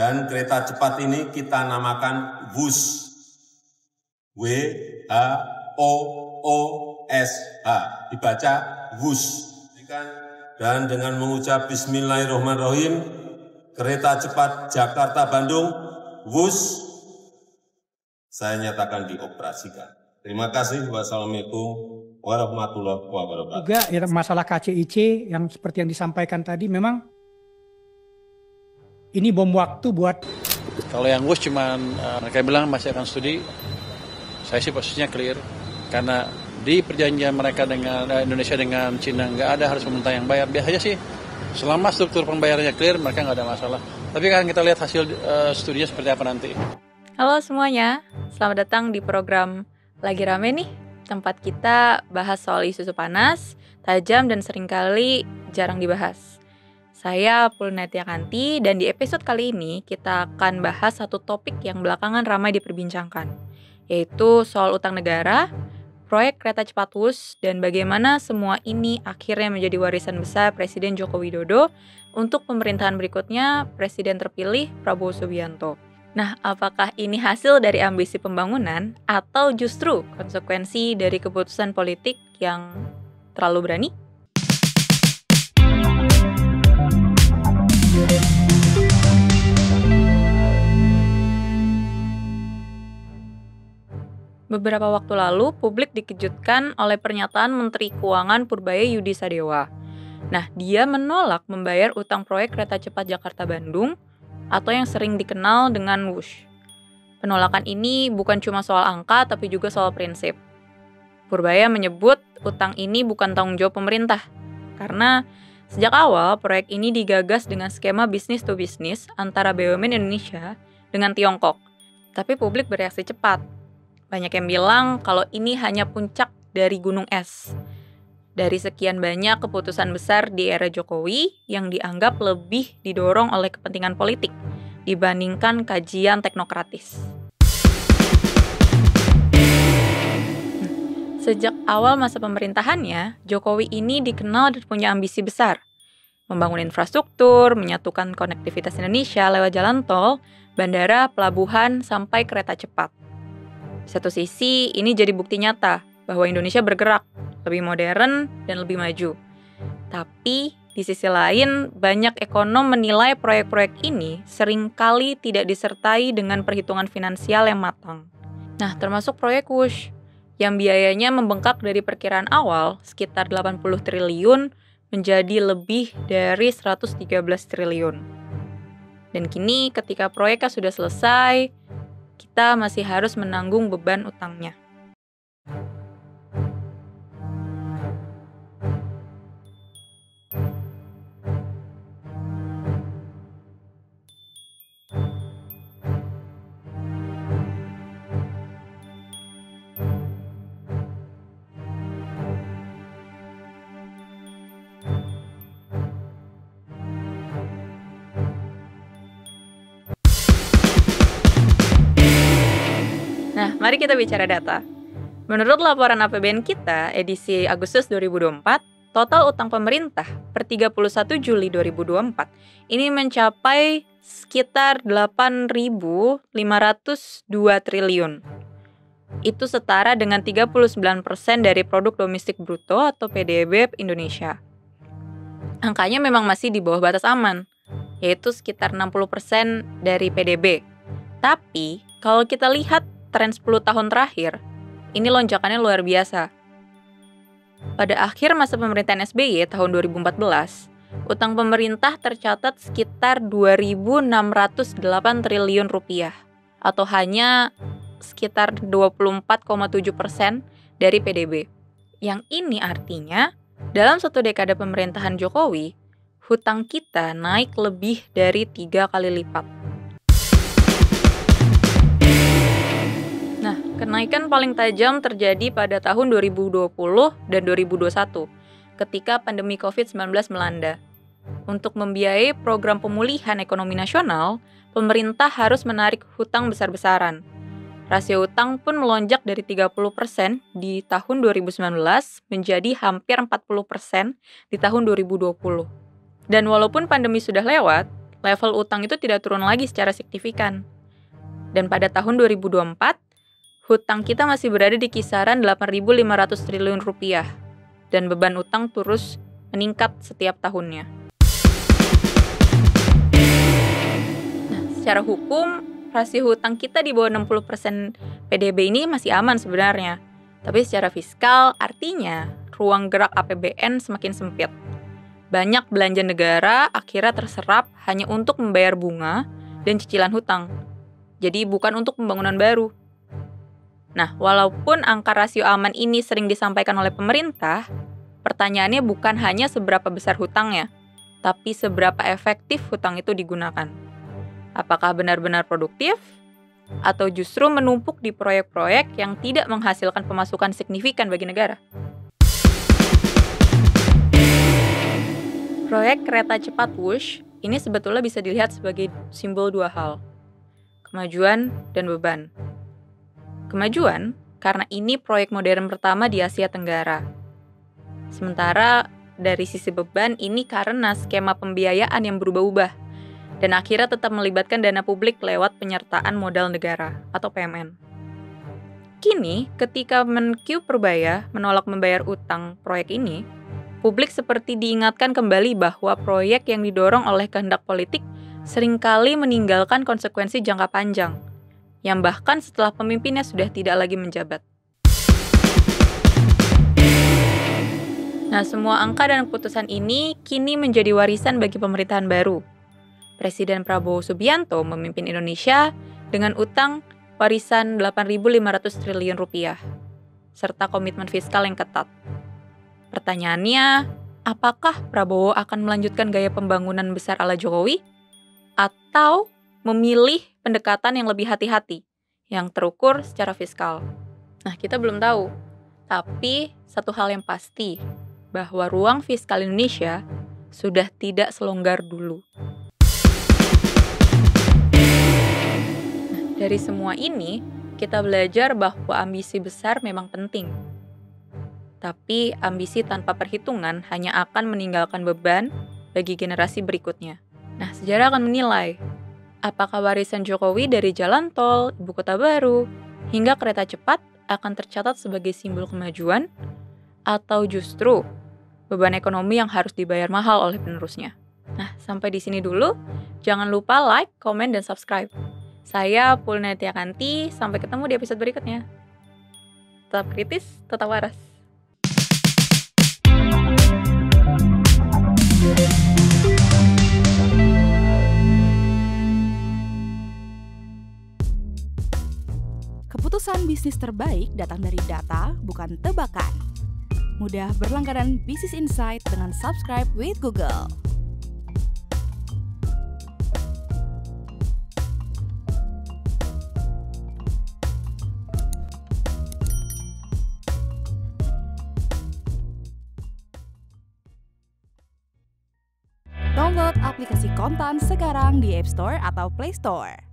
Dan kereta cepat ini kita namakan WUS. W-H-O-O-S-H. Dibaca WUS. Dan dengan mengucap Bismillahirrahmanirrahim, kereta cepat Jakarta-Bandung, WUS, saya nyatakan dioperasikan. Terima kasih. Wassalamualaikum warahmatullahi wabarakatuh. Juga ya, masalah KCIC yang seperti yang disampaikan tadi, memang ini bom waktu buat. Kalau yang WUS cuman mereka bilang masih akan studi, saya sih posisinya clear. Karena di perjanjian mereka dengan Indonesia dengan Cina nggak ada harus pemerintah yang bayar. Biasanya sih selama struktur pembayarannya clear mereka nggak ada masalah. Tapi kan kita lihat hasil studinya seperti apa nanti. Halo semuanya, selamat datang di program Lagi Rame nih, tempat kita bahas soal isu panas, tajam dan seringkali jarang dibahas. Saya Pulnetia Kanti dan di episode kali ini kita akan bahas satu topik yang belakangan ramai diperbincangkan, yaitu soal utang negara, proyek kereta cepat WUS, dan bagaimana semua ini akhirnya menjadi warisan besar Presiden Joko Widodo untuk pemerintahan berikutnya Presiden terpilih Prabowo Subianto. Nah, apakah ini hasil dari ambisi pembangunan atau justru konsekuensi dari keputusan politik yang terlalu berani? Beberapa waktu lalu, publik dikejutkan oleh pernyataan Menteri Keuangan Purbaya Yudi Sadewa. Nah, dia menolak membayar utang proyek kereta cepat Jakarta-Bandung atau yang sering dikenal dengan WUS. Penolakan ini bukan cuma soal angka, tapi juga soal prinsip. Purbaya menyebut utang ini bukan tanggung jawab pemerintah, karena sejak awal proyek ini digagas dengan skema bisnis to bisnis antara BUMN Indonesia dengan Tiongkok. Tapi publik bereaksi cepat. Banyak yang bilang kalau ini hanya puncak dari gunung es. Dari sekian banyak keputusan besar di era Jokowi yang dianggap lebih didorong oleh kepentingan politik dibandingkan kajian teknokratis. Sejak awal masa pemerintahannya, Jokowi ini dikenal dan punya ambisi besar. Membangun infrastruktur, menyatukan konektivitas Indonesia lewat jalan tol, bandara, pelabuhan, sampai kereta cepat. Di satu sisi, ini jadi bukti nyata bahwa Indonesia bergerak, lebih modern dan lebih maju. Tapi, di sisi lain, banyak ekonom menilai proyek-proyek ini seringkali tidak disertai dengan perhitungan finansial yang matang. Nah, termasuk proyek WUS, yang biayanya membengkak dari perkiraan awal sekitar 80 triliun menjadi lebih dari 113 triliun. Dan kini ketika proyeknya sudah selesai, kita masih harus menanggung beban utangnya. Nah, mari kita bicara data. Menurut laporan APBN kita edisi Agustus 2024, total utang pemerintah per 31 Juli 2024 ini mencapai sekitar 8.502 triliun. Itu setara dengan 39% dari produk domestik bruto atau PDB Indonesia. Angkanya memang masih di bawah batas aman, yaitu sekitar 60% dari PDB. Tapi, kalau kita lihat tren 10 tahun terakhir, ini lonjakannya luar biasa. Pada akhir masa pemerintahan SBY tahun 2014, utang pemerintah tercatat sekitar 2.608 triliun rupiah, atau hanya sekitar 24,7% dari PDB. Yang ini artinya, dalam satu dekade pemerintahan Jokowi, hutang kita naik lebih dari 3 kali lipat. Nah, kenaikan paling tajam terjadi pada tahun 2020 dan 2021, ketika pandemi COVID-19 melanda. Untuk membiayai program pemulihan ekonomi nasional, pemerintah harus menarik hutang besar-besaran. Rasio utang pun melonjak dari 30% di tahun 2019 menjadi hampir 40% di tahun 2020. Dan walaupun pandemi sudah lewat, level utang itu tidak turun lagi secara signifikan. Dan pada tahun 2024, hutang kita masih berada di kisaran 8.500 triliun rupiah. Dan beban utang terus meningkat setiap tahunnya. Nah, secara hukum, rasio hutang kita di bawah 60% PDB ini masih aman sebenarnya. Tapi secara fiskal, artinya ruang gerak APBN semakin sempit. Banyak belanja negara akhirnya terserap hanya untuk membayar bunga dan cicilan hutang. Jadi bukan untuk pembangunan baru. Nah, walaupun angka rasio aman ini sering disampaikan oleh pemerintah, pertanyaannya bukan hanya seberapa besar hutangnya, tapi seberapa efektif hutang itu digunakan. Apakah benar-benar produktif? Atau justru menumpuk di proyek-proyek yang tidak menghasilkan pemasukan signifikan bagi negara? Proyek kereta cepat Wush ini sebetulnya bisa dilihat sebagai simbol dua hal, kemajuan dan beban. Kemajuan karena ini proyek modern pertama di Asia Tenggara. Sementara dari sisi beban ini karena skema pembiayaan yang berubah-ubah dan akhirnya tetap melibatkan dana publik lewat penyertaan modal negara atau PMN. Kini, ketika Menq Perbaya menolak membayar utang proyek ini, publik seperti diingatkan kembali bahwa proyek yang didorong oleh kehendak politik seringkali meninggalkan konsekuensi jangka panjang, yang bahkan setelah pemimpinnya sudah tidak lagi menjabat. Nah, semua angka dan keputusan ini kini menjadi warisan bagi pemerintahan baru. Presiden Prabowo Subianto memimpin Indonesia dengan utang warisan 8.500 triliun rupiah, serta komitmen fiskal yang ketat. Pertanyaannya, apakah Prabowo akan melanjutkan gaya pembangunan besar ala Jokowi? Atau memilih pendekatan yang lebih hati-hati, yang terukur secara fiskal? Nah, kita belum tahu. Tapi, satu hal yang pasti, bahwa ruang fiskal Indonesia sudah tidak selonggar dulu. Nah, dari semua ini, kita belajar bahwa ambisi besar memang penting. Tapi, ambisi tanpa perhitungan hanya akan meninggalkan beban bagi generasi berikutnya. Nah, sejarah akan menilai apakah warisan Jokowi dari jalan tol, ibu kota baru, hingga kereta cepat akan tercatat sebagai simbol kemajuan, atau justru beban ekonomi yang harus dibayar mahal oleh penerusnya. Nah, sampai di sini dulu. Jangan lupa like, komen, dan subscribe. Saya Pulna Tiakanti, sampai ketemu di episode berikutnya. Tetap kritis, tetap waras. Keputusan bisnis terbaik datang dari data, bukan tebakan. Mudah berlangganan Business Insight dengan subscribe with Google. Download aplikasi Kontan sekarang di App Store atau Play Store.